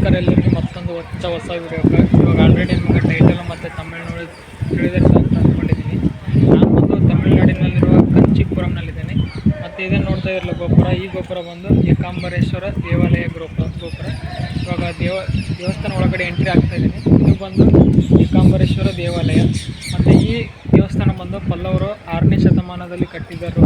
ನಮಸ್ಕಾರ ಎಲ್ಲರಿಗೂ ಮತ್ತೊಂದು ಹೊಸ ವಿಡಿಯೋಕ್ಕೆ. ಇವಾಗ ಆಲ್ರೆಡಿ ನಿಮಗೆ ಟೈಟಲ್ ಮತ್ತು ತಮಿಳ್ನಾಡು ತಿಳಿದಿರುತ್ತೆ ಅಂತ ಅಂದ್ಕೊಂಡಿದ್ದೀನಿ. ನಾನು ಬಂದು ತಮಿಳ್ನಾಡಿನಲ್ಲಿರುವ ಕಂಚಿಪುರಂನಲ್ಲಿದ್ದೇನೆ. ಮತ್ತು ಇದನ್ನು ನೋಡ್ತಾ ಇರಲ್ಲ ಗೋಪುರ. ಈ ಗೋಪುರ ಬಂದು ಏಕಾಂಬರೇಶ್ವರ ದೇವಾಲಯ ಗೋಪುರ. ಇವಾಗ ದೇವಸ್ಥಾನ ಒಳಗಡೆ ಎಂಟ್ರಿ ಆಗ್ತಾ ಇದ್ದೀನಿ. ಇದು ಬಂದು ಏಕಾಂಬರೇಶ್ವರ ದೇವಾಲಯ. ಮತ್ತು ಈ ದೇವಸ್ಥಾನ ಬಂದು ಪಲ್ಲವರು 6ನೇ ಶತಮಾನದಲ್ಲಿ ಕಟ್ಟಿದ್ದರು.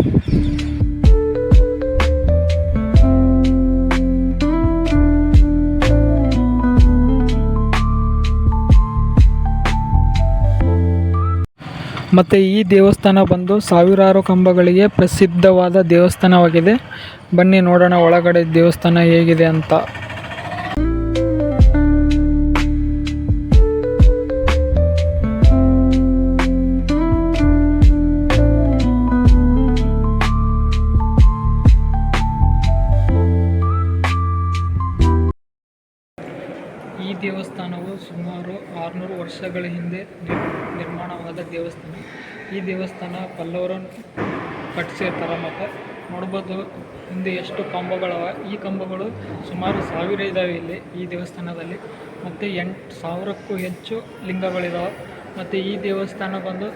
ಮತ್ತು ಈ ದೇವಸ್ಥಾನ ಬಂದು ಸಾವಿರಾರು ಕಂಬಗಳಿಗೆ ಪ್ರಸಿದ್ಧವಾದ ದೇವಸ್ಥಾನವಾಗಿದೆ. ಬನ್ನಿ ನೋಡೋಣ ಒಳಗಡೆ ದೇವಸ್ಥಾನ ಹೇಗಿದೆ ಅಂತ. ಈ ದೇವಸ್ಥಾನವು ಸುಮಾರು 600 ವರ್ಷಗಳ ಹಿಂದೆ ನಿರ್ಮಾಣವಾದ ದೇವಸ್ಥಾನ. ಈ ದೇವಸ್ಥಾನ ಪಲ್ಲವರು ಕಟ್ಟಿಸಿರ್ತಾರೆ. ಮತ್ತು ನೋಡ್ಬೋದು ಹಿಂದೆ ಎಷ್ಟು ಕಂಬಗಳವ. ಈ ಕಂಬಗಳು ಸುಮಾರು 1000 ಇದ್ದಾವೆ ಇಲ್ಲಿ ಈ ದೇವಸ್ಥಾನದಲ್ಲಿ. ಮತ್ತು 8000ಕ್ಕೂ ಹೆಚ್ಚು ಲಿಂಗಗಳಿದಾವೆ. ಮತ್ತು ಈ ದೇವಸ್ಥಾನ ಬಂದು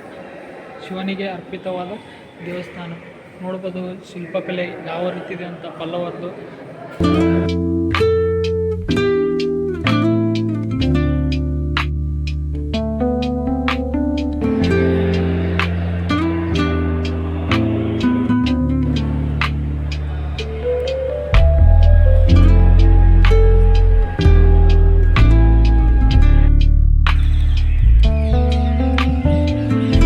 ಶಿವನಿಗೆ ಅರ್ಪಿತವಾದ ದೇವಸ್ಥಾನ. ನೋಡ್ಬೋದು ಶಿಲ್ಪಕಲೆ ಯಾವ ರೀತಿ ಇದೆ ಅಂತ ಪಲ್ಲವರದು.